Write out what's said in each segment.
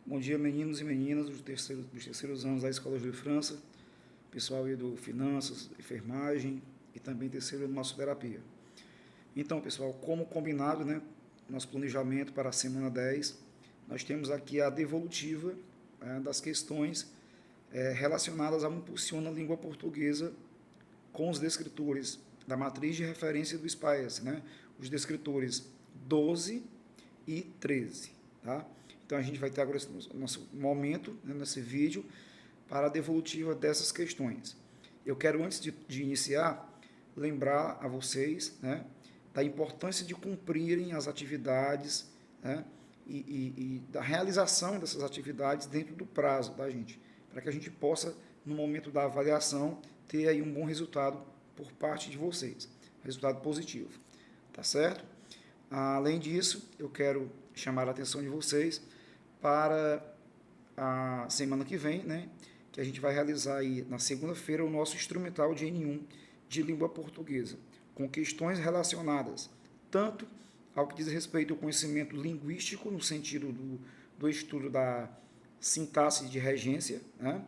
Bom dia, meninos e meninas dos terceiros anos da Escola Júlio França, pessoal aí do Finanças, Enfermagem e também terceiro do Massoterapia. Então, pessoal, como combinado, né, nosso planejamento para a semana 10, nós temos aqui a devolutiva das questões relacionadas ao impulsiona a língua portuguesa com os descritores da matriz de referência do SPAES, né, os descritores 12 e 13, tá? Então, a gente vai ter agora esse nosso momento, né, nesse vídeo, para a devolutiva dessas questões. Eu quero, antes de iniciar, lembrar a vocês, né, da importância de cumprirem as atividades, né, e da realização dessas atividades dentro do prazo, tá, gente? Para que a gente possa, no momento da avaliação, ter aí um bom resultado por parte de vocês, resultado positivo, tá certo? Além disso, eu quero chamar a atenção de vocês para a semana que vem, né, que a gente vai realizar aí na segunda-feira o nosso instrumental de N1 de língua portuguesa, com questões relacionadas tanto ao que diz respeito ao conhecimento linguístico, no sentido do estudo da sintaxe de regência, né,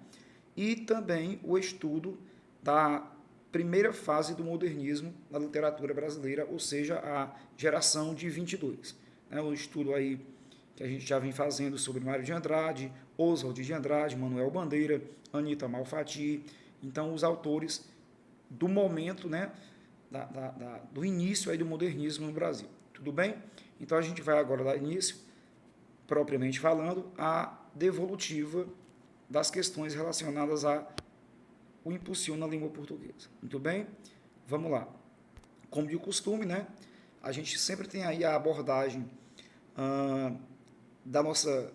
e também o estudo da primeira fase do modernismo na literatura brasileira, ou seja, a geração de 22. Né, o estudo aí que a gente já vem fazendo sobre Mário de Andrade, Oswald de Andrade, Manuel Bandeira, Anita Malfatti, então os autores do momento, né, do início aí do modernismo no Brasil. Tudo bem? Então a gente vai agora dar início, propriamente falando, à devolutiva das questões relacionadas a o impulsiona a língua portuguesa. Muito bem? Vamos lá. Como de costume, né, a gente sempre tem aí a abordagem da nossa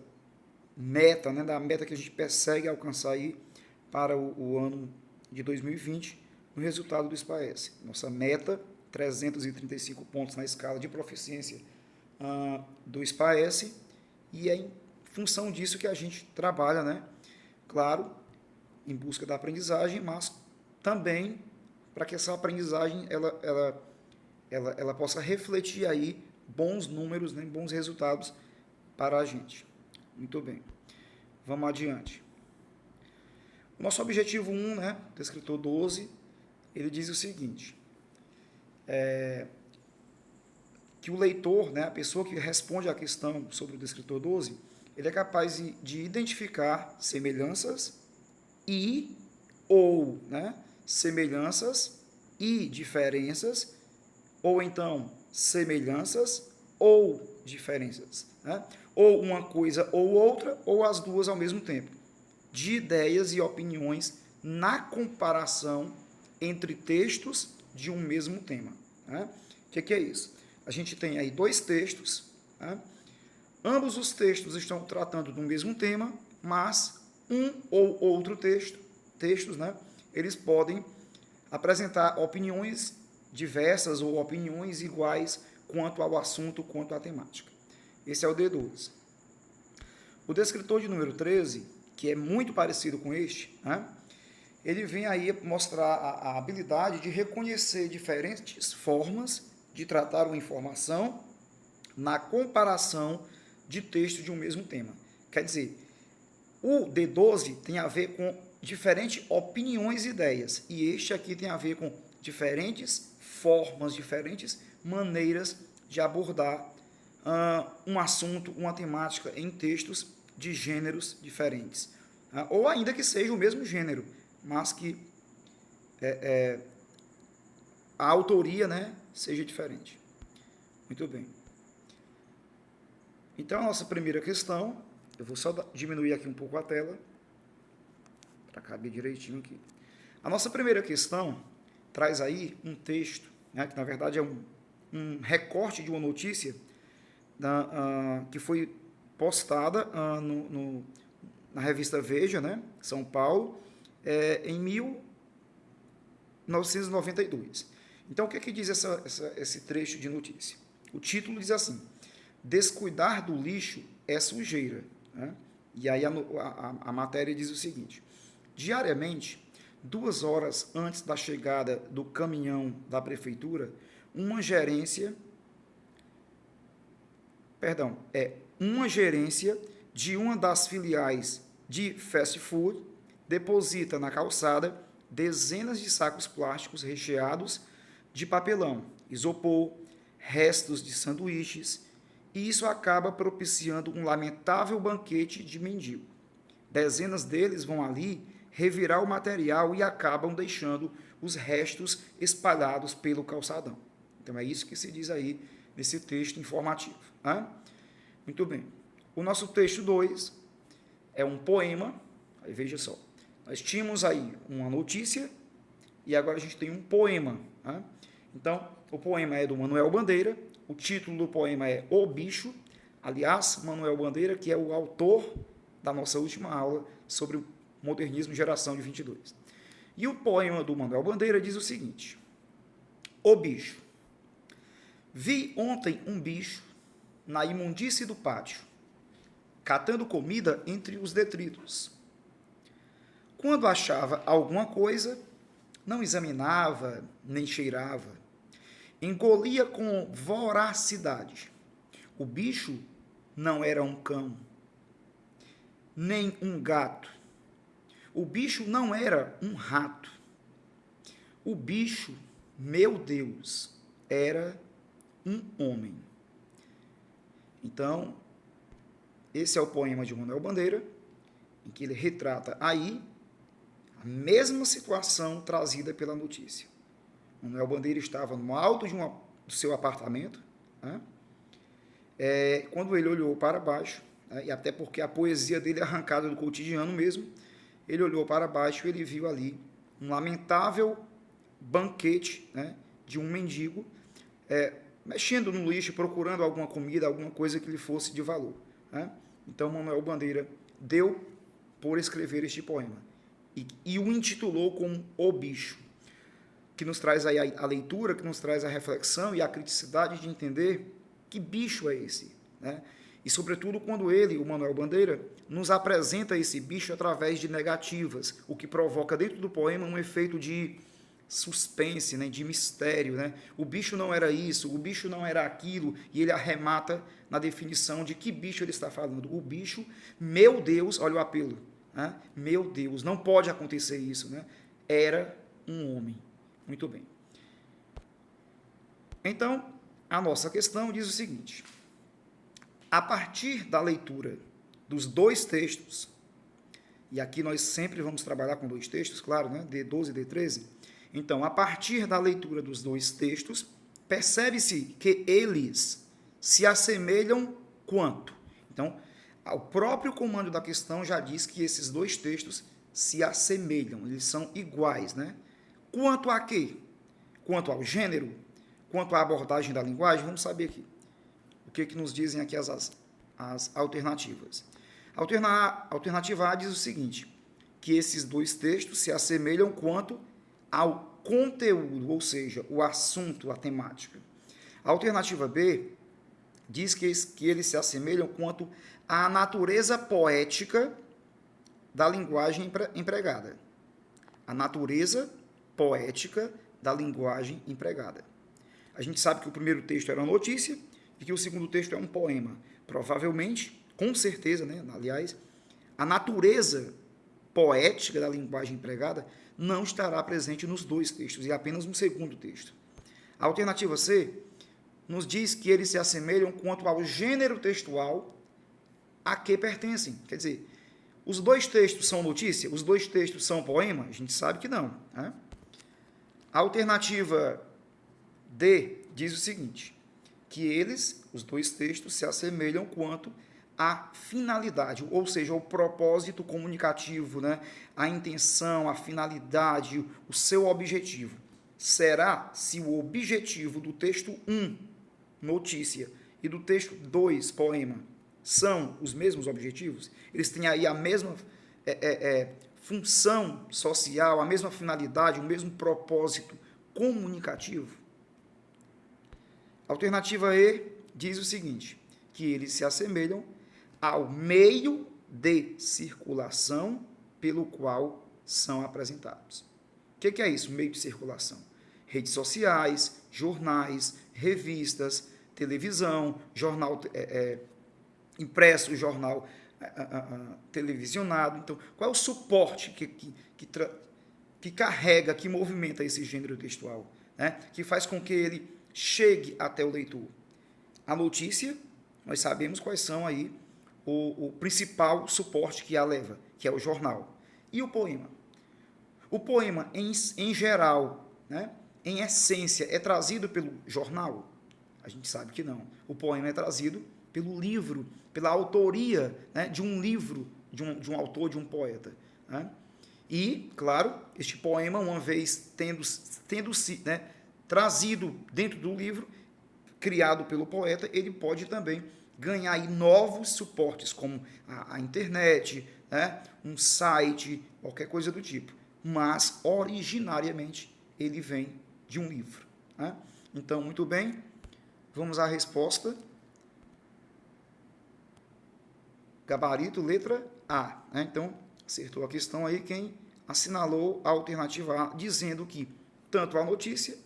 meta, né, da meta que a gente persegue alcançar aí para o ano de 2020, no resultado do SPAES. Nossa meta, 335 pontos na escala de proficiência do SPAES, e é em função disso que a gente trabalha, né, claro, em busca da aprendizagem, mas também para que essa aprendizagem ela possa refletir aí bons números, né, bons resultados para a gente. Muito bem. Vamos adiante. O nosso objetivo 1, né, descritor 12, ele diz o seguinte, que o leitor, né, a pessoa que responde à questão sobre o descritor 12, ele é capaz de identificar semelhanças e ou, né, semelhanças e diferenças, ou então semelhanças ou diferenças, né? Ou uma coisa ou outra, ou as duas ao mesmo tempo, de ideias e opiniões na comparação entre textos de um mesmo tema. Né? O que é isso? A gente tem aí dois textos, né? Ambos os textos estão tratando do mesmo tema, mas um ou outro textos, né, eles podem apresentar opiniões diversas ou opiniões iguais quanto ao assunto, quanto à temática. Esse é o D12. O descritor de número 13, que é muito parecido com este, né, ele vem aí mostrar a habilidade de reconhecer diferentes formas de tratar uma informação na comparação de texto de um mesmo tema. Quer dizer, o D12 tem a ver com diferentes opiniões e ideias, e este aqui tem a ver com diferentes formas, diferentes maneiras de abordar um assunto, uma temática em textos de gêneros diferentes. Ou ainda que seja o mesmo gênero, mas que a autoria, né, seja diferente. Muito bem. Então, a nossa primeira questão, eu vou só diminuir aqui um pouco a tela, para caber direitinho aqui. A nossa primeira questão traz aí um texto, né, que na verdade é um recorte de uma notícia que foi postada na revista Veja, né, São Paulo, em 1992. Então, o que é que diz esse trecho de notícia? O título diz assim: descuidar do lixo é sujeira. Né? E aí a matéria diz o seguinte: diariamente, 2 horas antes da chegada do caminhão da prefeitura, uma gerência de uma das filiais de fast food deposita na calçada dezenas de sacos plásticos recheados de papelão, isopor, restos de sanduíches, e isso acaba propiciando um lamentável banquete de mendigo. Dezenas deles vão ali revirar o material e acabam deixando os restos espalhados pelo calçadão. Então é isso que se diz aí nesse texto informativo. Né? Muito bem. O nosso texto 2 é um poema. Aí veja só, nós tínhamos aí uma notícia e agora a gente tem um poema. Né? Então, o poema é do Manuel Bandeira, o título do poema é O Bicho. Aliás, Manuel Bandeira, que é o autor da nossa última aula sobre o modernismo geração de 22. E o poema do Manuel Bandeira diz o seguinte: O bicho. Vi ontem um bicho na imundície do pátio, catando comida entre os detritos. Quando achava alguma coisa, não examinava nem cheirava. Engolia com voracidade. O bicho não era um cão, nem um gato. O bicho não era um rato. O bicho, meu Deus, era um homem. Então, esse é o poema de Manuel Bandeira, em que ele retrata aí a mesma situação trazida pela notícia. Manuel Bandeira estava no alto do seu apartamento, né? Quando ele olhou para baixo, né? E até porque a poesia dele é arrancada do cotidiano mesmo, ele olhou para baixo e ele viu ali um lamentável banquete, né, de um mendigo, mexendo no lixo, procurando alguma comida, alguma coisa que lhe fosse de valor. Né? Então, Manuel Bandeira deu por escrever este poema e o intitulou como O Bicho, que nos traz aí a leitura, que nos traz a reflexão e a criticidade de entender que bicho é esse, né? E, sobretudo, quando ele, o Manuel Bandeira, nos apresenta esse bicho através de negativas, o que provoca dentro do poema um efeito de suspense, né, de mistério. Né? O bicho não era isso, o bicho não era aquilo, e ele arremata na definição de que bicho ele está falando. O bicho, meu Deus, olha o apelo, né? Meu Deus, não pode acontecer isso, né? Era um homem. Muito bem. Então, a nossa questão diz o seguinte: a partir da leitura dos dois textos, e aqui nós sempre vamos trabalhar com dois textos, claro, né? D12 e D13. Então, a partir da leitura dos dois textos, percebe-se que eles se assemelham quanto? Então, o próprio comando da questão já diz que esses dois textos se assemelham, eles são iguais, né? Quanto a quê? Quanto ao gênero? Quanto à abordagem da linguagem? Vamos saber aqui. O que nos dizem aqui as alternativas? A alternativa A diz o seguinte, que esses dois textos se assemelham quanto ao conteúdo, ou seja, o assunto, a temática. A alternativa B diz que eles se assemelham quanto à natureza poética da linguagem empregada. A natureza poética da linguagem empregada. A gente sabe que o primeiro texto era uma notícia e que o segundo texto é um poema. Provavelmente, com certeza, né? Aliás, a natureza poética da linguagem empregada não estará presente nos dois textos, e apenas no segundo texto. A alternativa C nos diz que eles se assemelham quanto ao gênero textual a que pertencem. Quer dizer, os dois textos são notícia? Os dois textos são poema? A gente sabe que não. Né? A alternativa D diz o seguinte, que eles, os dois textos, se assemelham quanto à finalidade, ou seja, o propósito comunicativo, né? A intenção, a finalidade, o seu objetivo. Será se o objetivo do texto 1, notícia, e do texto 2, poema, são os mesmos objetivos? Eles têm aí a mesma função social, a mesma finalidade, o mesmo propósito comunicativo? A alternativa E diz o seguinte, que eles se assemelham ao meio de circulação pelo qual são apresentados. O que é isso, meio de circulação? Redes sociais, jornais, revistas, televisão, jornal impresso, jornal televisionado. Então, qual é o suporte que carrega, que movimenta esse gênero textual, né? Que faz com que ele chegue até o leitor? A notícia, nós sabemos quais são aí o principal suporte que a leva, que é o jornal. E o poema? O poema, em geral, né, em essência, é trazido pelo jornal? A gente sabe que não. O poema é trazido pelo livro, pela autoria, né, de um livro, de um autor, de um poeta. Né? E, claro, este poema, uma vez tendo-se, né, trazido dentro do livro, criado pelo poeta, ele pode também ganhar aí novos suportes, como a internet, né, um site, qualquer coisa do tipo. Mas, originariamente, ele vem de um livro. Né? Então, muito bem, vamos à resposta. Gabarito, letra A. Né? Então, acertou a questão aí quem assinalou a alternativa A, dizendo que tanto a notícia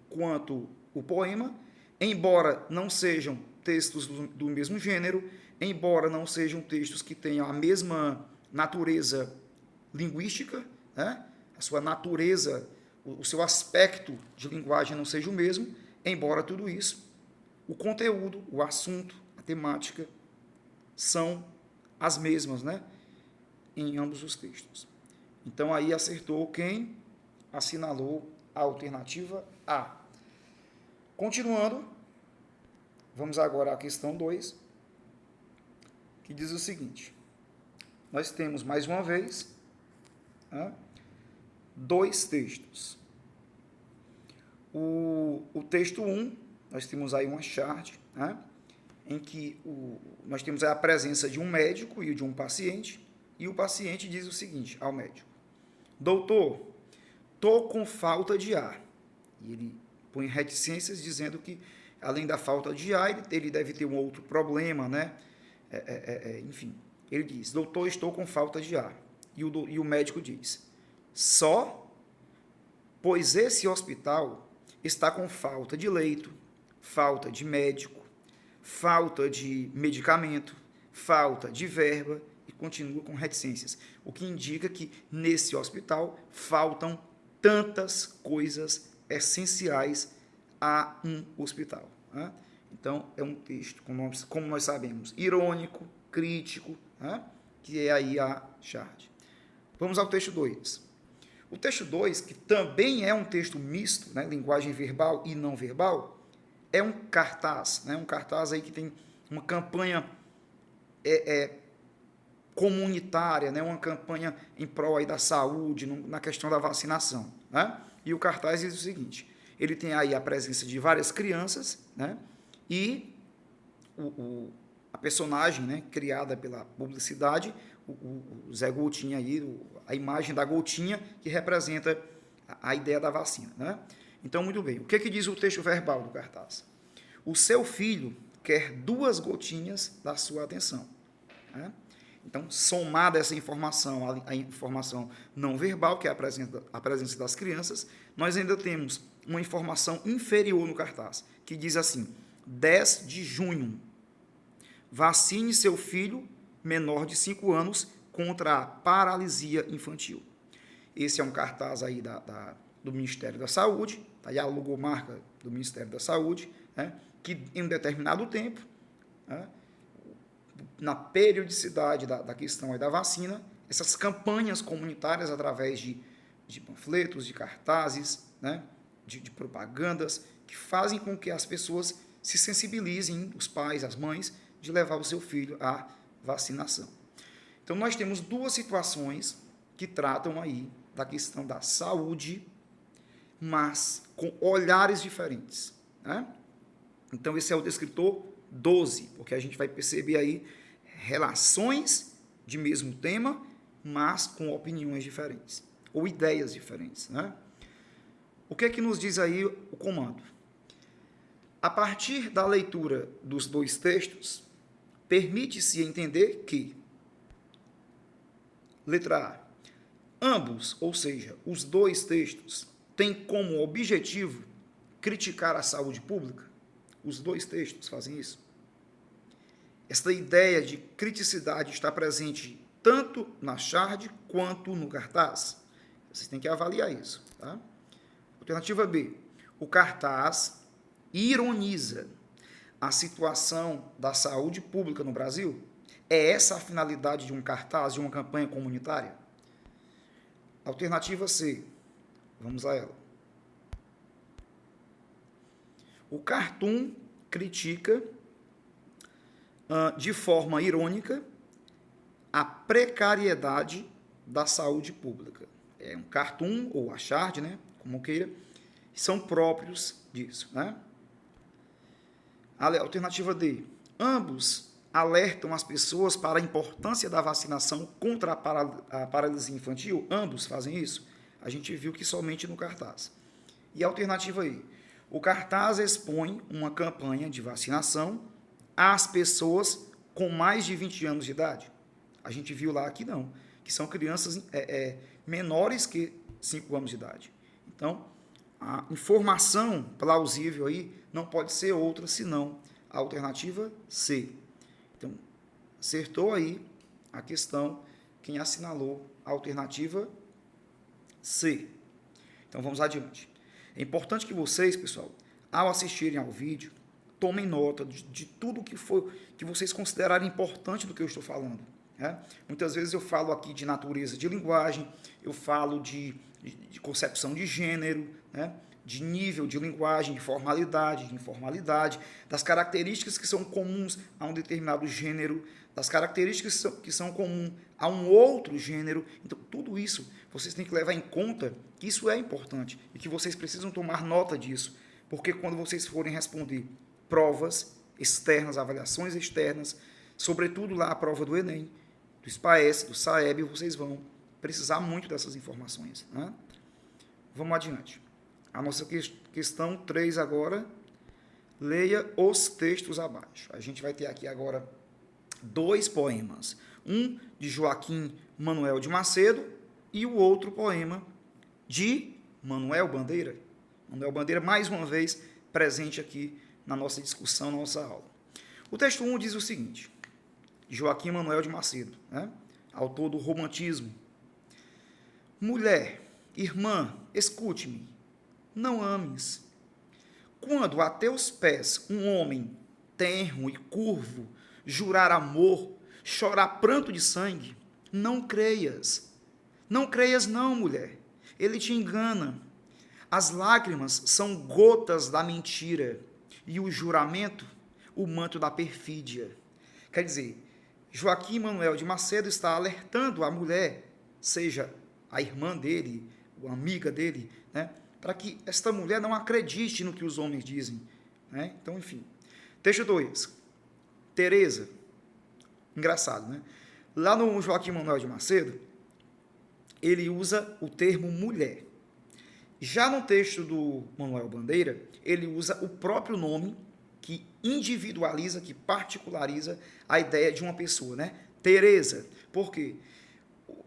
quanto o poema, embora não sejam textos do mesmo gênero, embora não sejam textos que tenham a mesma natureza linguística, né? A sua natureza, o seu aspecto de linguagem não seja o mesmo, embora tudo isso, o conteúdo, o assunto, a temática são as mesmas, né? Em ambos os textos. Então, aí acertou quem assinalou a alternativa A. Continuando, vamos agora à questão 2, que diz o seguinte. Nós temos, mais uma vez, né, dois textos. O texto 1, nós temos aí uma chart, né, em que nós temos a presença de um médico e de um paciente, e o paciente diz o seguinte ao médico: doutor, tô com falta de ar. E ele põe reticências dizendo que, além da falta de ar, ele deve ter um outro problema, né? Enfim, ele diz: doutor, estou com falta de ar. E o médico diz: só? Pois esse hospital está com falta de leito, falta de médico, falta de medicamento, falta de verba, e continua com reticências, o que indica que nesse hospital faltam tantas coisas essenciais a um hospital. Né? Então, é um texto, como nós sabemos, irônico, crítico, né? Que é aí a charge. Vamos ao texto 2. O texto 2, que também é um texto misto, né? Linguagem verbal e não verbal, é um cartaz, né? Um cartaz aí que tem uma campanha comunitária, né? Uma campanha em prol aí da saúde, na questão da vacinação. Né? E o cartaz diz o seguinte: ele tem aí a presença de várias crianças, né? E a personagem, né, criada pela publicidade, o Zé Gotinha aí, a imagem da gotinha que representa a ideia da vacina. Né? Então, muito bem. O que diz o texto verbal do cartaz? O seu filho quer 2 gotinhas da sua atenção. Né? Então, somada essa informação, a informação não verbal, que é a presença das crianças, nós ainda temos uma informação inferior no cartaz, que diz assim: 10 de junho, vacine seu filho menor de 5 anos contra a paralisia infantil. Esse é um cartaz aí do Ministério da Saúde, tá aí a logomarca do Ministério da Saúde, né, que em um determinado tempo, né, na periodicidade da questão aí da vacina, essas campanhas comunitárias através de panfletos, de cartazes, né, de propagandas, que fazem com que as pessoas se sensibilizem, os pais, as mães, de levar o seu filho à vacinação. Então, nós temos 2 situações que tratam aí da questão da saúde, mas com olhares diferentes. Né? Então, esse é o descritor 12, porque a gente vai perceber aí relações de mesmo tema, mas com opiniões diferentes, ou ideias diferentes. Né? O que é que nos diz aí o comando? A partir da leitura dos 2 textos, permite-se entender que, letra A, ambos, ou seja, os 2 textos, têm como objetivo criticar a saúde pública. Os 2 textos fazem isso. essa ideia de criticidade está presente tanto na charge quanto no cartaz? Vocês têm que avaliar isso. Tá? Alternativa B. O cartaz ironiza a situação da saúde pública no Brasil? É essa a finalidade de um cartaz, de uma campanha comunitária? Alternativa C. Vamos a ela. O cartoon critica de forma irônica a precariedade da saúde pública. É um cartoon, ou a charge, né, como queira, são próprios disso. Né? Alternativa D. Ambos alertam as pessoas para a importância da vacinação contra a paralisia infantil. Ambos fazem isso. A gente viu que somente no cartaz. E a alternativa E. O cartaz expõe uma campanha de vacinação às pessoas com mais de 20 anos de idade. A gente viu lá que não, que são crianças menores que 5 anos de idade. Então, a informação plausível aí não pode ser outra senão a alternativa C. Então, acertou aí a questão quem assinalou a alternativa C. Então, vamos adiante. É importante que vocês, pessoal, ao assistirem ao vídeo, tomem nota de tudo que vocês considerarem importante do que eu estou falando. Né? Muitas vezes eu falo aqui de natureza de linguagem, eu falo de concepção de gênero, né? De nível de linguagem, de formalidade, de informalidade, das características que são comuns a um determinado gênero, das características que são comuns a um outro gênero. Então, tudo isso vocês têm que levar em conta que isso é importante e que vocês precisam tomar nota disso, porque quando vocês forem responder provas externas, avaliações externas, sobretudo lá a prova do Enem, do SPAES, do SAEB, vocês vão precisar muito dessas informações. Né? Vamos adiante. A nossa questão 3 agora, leia os textos abaixo. A gente vai ter aqui agora 2 poemas. Um de Joaquim Manuel de Macedo e o outro poema de Manuel Bandeira. Manuel Bandeira, mais uma vez, presente aqui na nossa discussão, na nossa aula. O texto 1 diz o seguinte, Joaquim Manuel de Macedo, né? Autor do Romantismo. Mulher, irmã, escute-me. Não ames. Quando a teus pés um homem tenro e curvo jurar amor, chorar pranto de sangue, não creias. Não creias não, mulher. Ele te engana. As lágrimas são gotas da mentira e o juramento, o manto da perfídia. Quer dizer, Joaquim Manuel de Macedo está alertando a mulher, seja a irmã dele, a amiga dele, né? Para que esta mulher não acredite no que os homens dizem. Né? Então, enfim. Texto 2. Teresa. Engraçado, né? Lá no Joaquim Manuel de Macedo, ele usa o termo mulher. Já no texto do Manuel Bandeira, ele usa o próprio nome que individualiza, que particulariza a ideia de uma pessoa, né? Teresa. Por quê?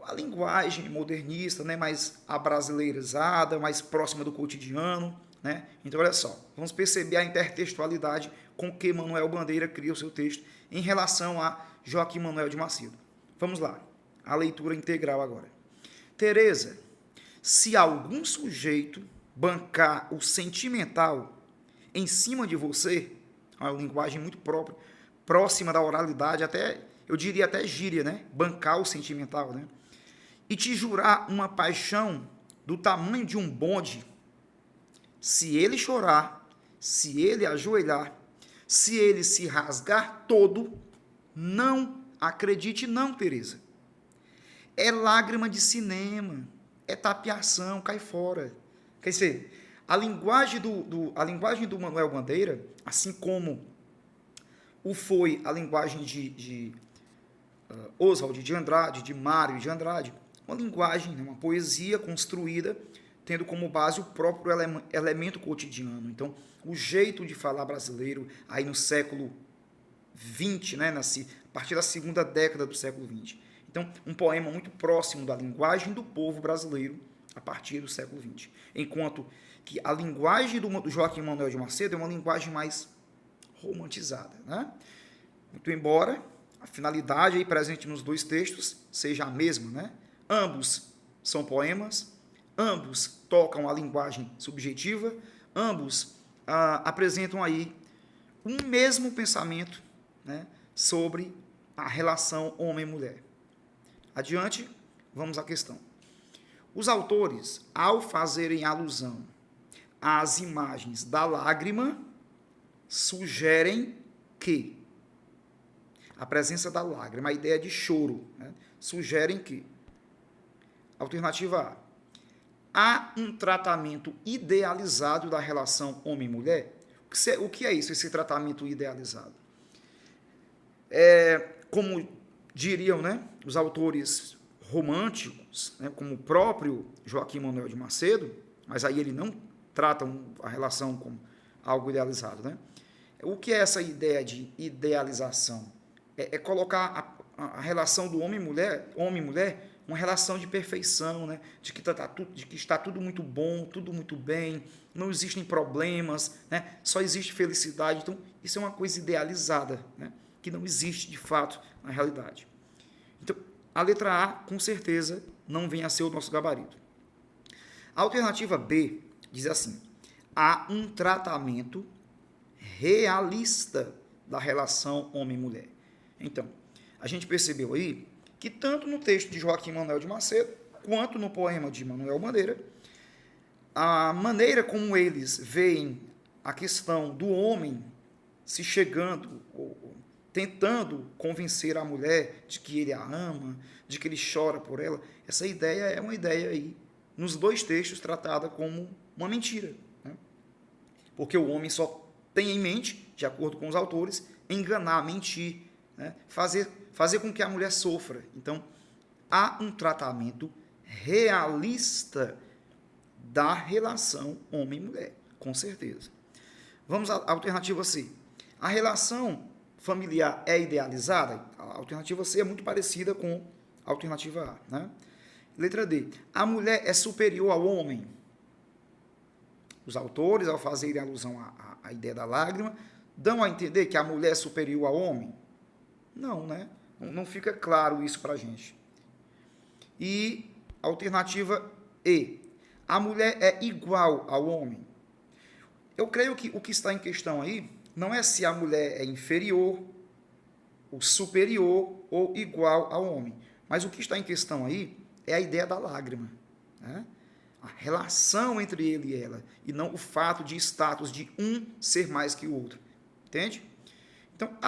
A linguagem modernista, né, mais abrasileirizada, mais próxima do cotidiano, né? Então, olha só, vamos perceber a intertextualidade com que Manuel Bandeira cria o seu texto em relação a Joaquim Manuel de Macedo. Vamos lá, a leitura integral agora. Teresa, se algum sujeito bancar o sentimental em cima de você, uma linguagem muito própria, próxima da oralidade, até, eu diria até gíria, né? Bancar o sentimental, né? E te jurar uma paixão do tamanho de um bonde, se ele chorar, se ele ajoelhar, se ele se rasgar todo, não acredite não, Teresa. É lágrima de cinema, é tapiação, cai fora. Quer dizer, a linguagem do Manuel Bandeira, assim como o foi a linguagem de Oswald de Andrade, de Mário de Andrade, uma linguagem, uma poesia construída tendo como base o próprio elemento cotidiano. Então, o jeito de falar brasileiro, aí no século XX, né, a partir da segunda década do século XX. Então, um poema muito próximo da linguagem do povo brasileiro a partir do século XX. Enquanto que a linguagem do Joaquim Manuel de Macedo é uma linguagem mais romantizada. Né? Muito embora a finalidade aí presente nos dois textos seja a mesma, né? Ambos são poemas, ambos tocam a linguagem subjetiva, ambos apresentam aí um mesmo pensamento, né, sobre a relação homem-mulher. Adiante, vamos à questão. Os autores, ao fazerem alusão às imagens da lágrima, sugerem que a presença da lágrima, a ideia de choro, né, sugerem que, alternativa A, há um tratamento idealizado da relação homem-mulher. O que é isso, esse tratamento idealizado? Como diriam, né, os autores românticos, né, como o próprio Joaquim Manuel de Macedo, mas aí ele não trata a relação como algo idealizado, né? O que é essa ideia de idealização? É colocar a relação do homem e mulher, uma relação de perfeição, né? de que está tudo muito bom, tudo muito bem, não existem problemas, né? Só existe felicidade. Então, isso é uma coisa idealizada, né? Que não existe de fato na realidade. Então, a letra A, com certeza, não vem a ser o nosso gabarito. A alternativa B diz assim: há um tratamento realista da relação homem-mulher. Então, a gente percebeu aí que tanto no texto de Joaquim Manuel de Macedo, quanto no poema de Manuel Bandeira, a maneira como eles veem a questão do homem se chegando, ou tentando convencer a mulher de que ele a ama, de que ele chora por ela, essa ideia é uma ideia aí, nos dois textos, tratada como uma mentira, né? Porque o homem só tem em mente, de acordo com os autores, enganar, mentir, né? Fazer com que a mulher sofra. Então, há um tratamento realista da relação homem-mulher, com certeza. Vamos à alternativa C. A relação familiar é idealizada? A alternativa C é muito parecida com a alternativa A, né? Letra D. A mulher é superior ao homem? Os autores, ao fazerem alusão à ideia da lágrima, dão a entender que a mulher é superior ao homem? Não, né? Não fica claro isso para a gente. E alternativa E. A mulher é igual ao homem? Eu creio que o que está em questão aí não é se a mulher é inferior, ou superior ou igual ao homem. Mas o que está em questão aí é a ideia da lágrima, né? A relação entre ele e ela, e não o fato de status de um ser mais que o outro. Entende? Então,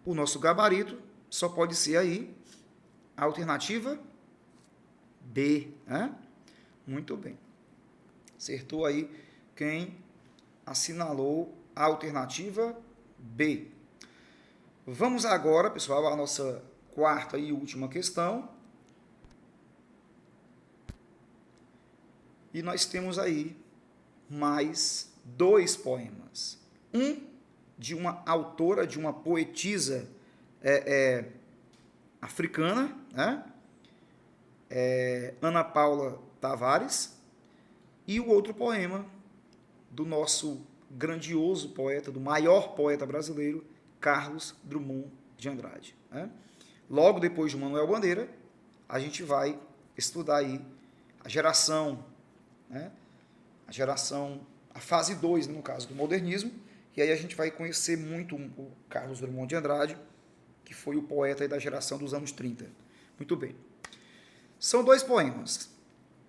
o nosso gabarito só pode ser aí a alternativa B, né? Muito bem. Acertou aí quem assinalou a alternativa B. Vamos agora, pessoal, à nossa quarta e última questão. E nós temos aí mais dois poemas. Um de uma autora, de uma poetisa africana, né? Ana Paula Tavares, e o outro poema do nosso grandioso poeta, do maior poeta brasileiro, Carlos Drummond de Andrade, né? Logo depois de Manuel Bandeira, a gente vai estudar aí a geração, né? A fase 2, no caso, do modernismo, e aí a gente vai conhecer muito o Carlos Drummond de Andrade, que foi o poeta aí da geração dos anos 30. Muito bem. São dois poemas.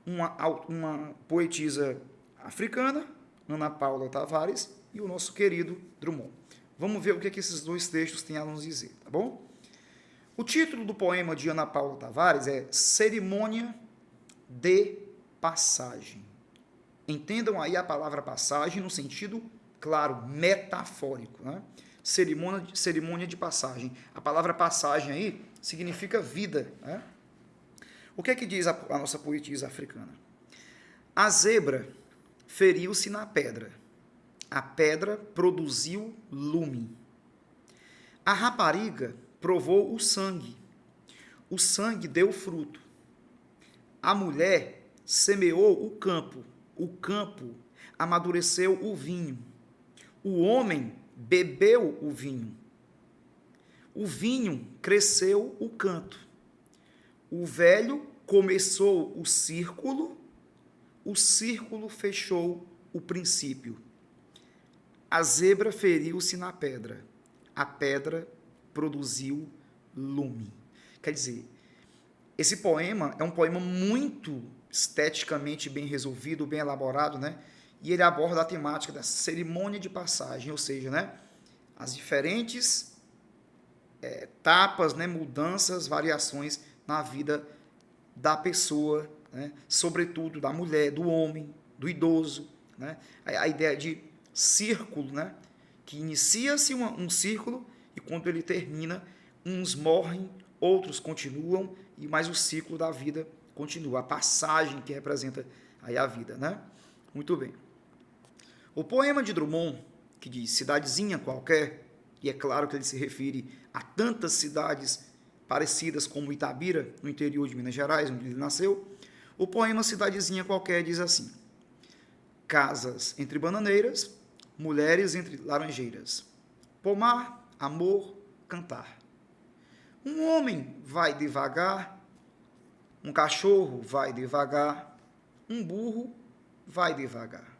Uma poetisa africana, Ana Paula Tavares, e o nosso querido Drummond. Vamos ver o que esses dois textos têm a nos dizer, tá bom? O título do poema de Ana Paula Tavares é Cerimônia de Passagem. Entendam aí a palavra passagem no sentido, claro, metafórico, né? Cerimônia de passagem. A palavra passagem aí significa vida, né? O que é que diz a nossa poetisa africana? A zebra feriu-se na pedra. A pedra produziu lume. A rapariga provou o sangue. O sangue deu fruto. A mulher semeou o campo amadureceu o vinho. O homem bebeu o vinho. O vinho cresceu o canto. O velho começou o círculo fechou o princípio. A zebra feriu-se na pedra. A pedra produziu lume. Quer dizer, esse poema é um poema muito esteticamente bem resolvido, bem elaborado, né? E ele aborda a temática da cerimônia de passagem, ou seja, né, as diferentes etapas, né, mudanças, variações na vida da pessoa, né, sobretudo da mulher, do homem, do idoso, né? A ideia de círculo, né, que inicia-se um círculo e quando ele termina, uns morrem, outros continuam, e mais o ciclo da vida continua, a passagem que representa aí a vida, né? Muito bem. O poema de Drummond, que diz cidadezinha qualquer, e é claro que ele se refere a tantas cidades parecidas como Itabira, no interior de Minas Gerais, onde ele nasceu, o poema Cidadezinha Qualquer diz assim: casas entre bananeiras, mulheres entre laranjeiras, pomar, amor, cantar. Um homem vai devagar, um cachorro vai devagar, um burro vai devagar.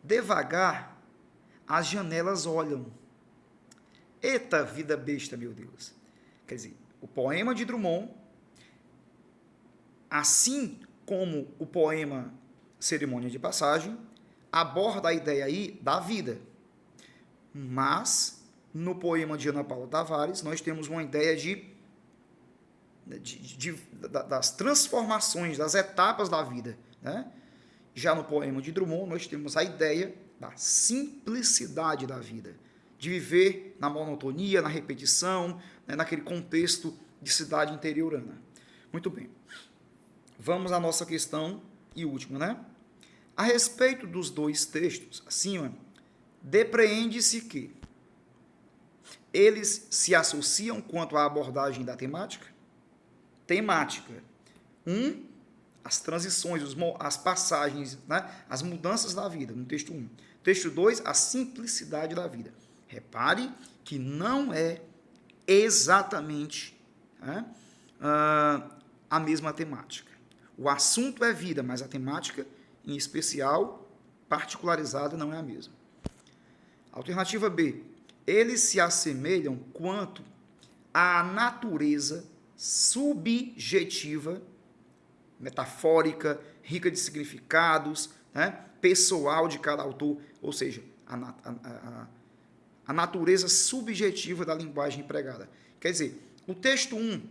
Devagar, as janelas olham. Eita vida besta, meu Deus. Quer dizer, o poema de Drummond, assim como o poema Cerimônia de Passagem, aborda a ideia aí da vida. Mas, no poema de Ana Paula Tavares, nós temos uma ideia das transformações, das etapas da vida, né? Já no poema de Drummond, nós temos a ideia da simplicidade da vida, de viver na monotonia, na repetição, né, naquele contexto de cidade interiorana. Muito bem. Vamos à nossa questão e última, né? A respeito dos dois textos acima, depreende-se que eles se associam quanto à abordagem da temática. Temática. As transições, as passagens, né? As mudanças da vida, no texto 1. Texto 2, a simplicidade da vida. Repare que não é exatamente, né, a mesma temática. O assunto é vida, mas a temática, em especial, particularizada, não é a mesma. Alternativa B. Eles se assemelham quanto à natureza subjetiva, metafórica, rica de significados, né, pessoal de cada autor, ou seja, a natureza subjetiva da linguagem empregada. Quer dizer, o texto 1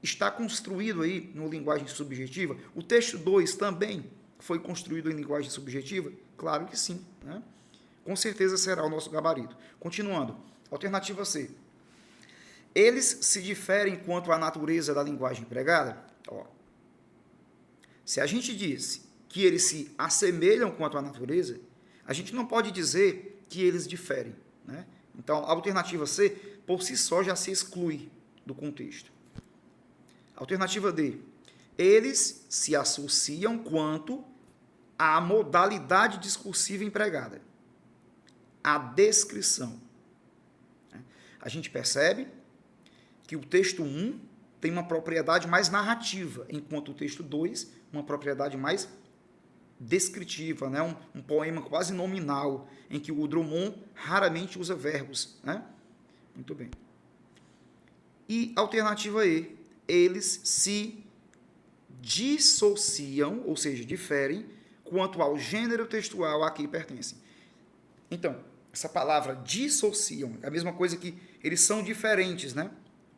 está construído aí no linguagem subjetiva, o texto 2 também foi construído em linguagem subjetiva? Claro que sim, né? Com certeza será o nosso gabarito. Continuando, alternativa C. Eles se diferem quanto à natureza da linguagem empregada? Se a gente diz que eles se assemelham quanto à natureza, a gente não pode dizer que eles diferem, né? Então, a alternativa C, por si só, já se exclui do contexto. Alternativa D. Eles se associam quanto à modalidade discursiva empregada. A descrição. A gente percebe que o texto 1 tem uma propriedade mais narrativa, enquanto o texto 2, uma propriedade mais descritiva, né? Um poema quase nominal, em que o Drummond raramente usa verbos, né? Muito bem. E alternativa E, eles se dissociam, ou seja, diferem, quanto ao gênero textual a que pertencem. Então, essa palavra dissociam é a mesma coisa que eles são diferentes, né?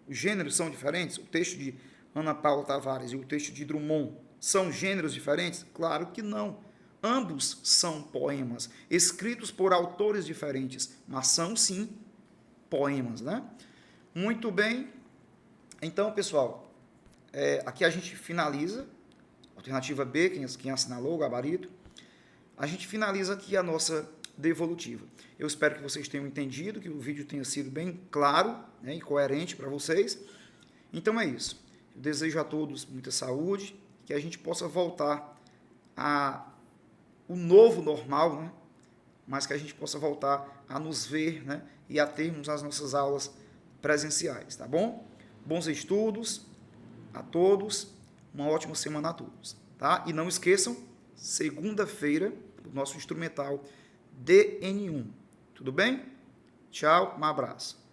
Os gêneros são diferentes. O texto de Ana Paula Tavares e o texto de Drummond são gêneros diferentes? Claro que não. Ambos são poemas, escritos por autores diferentes, mas são, sim, poemas, né? Muito bem. Então, pessoal, aqui a gente finaliza. Alternativa B, quem assinalou o gabarito. A gente finaliza aqui a nossa devolutiva. Eu espero que vocês tenham entendido, que o vídeo tenha sido bem claro, né, e coerente para vocês. Então é isso. Eu desejo a todos muita saúde, que a gente possa voltar ao novo normal, né, mas que a gente possa voltar a nos ver, né, e a termos as nossas aulas presenciais, tá bom? Bons estudos a todos, uma ótima semana a todos, tá? E não esqueçam, segunda-feira, o nosso instrumental DN1, tudo bem? Tchau, um abraço.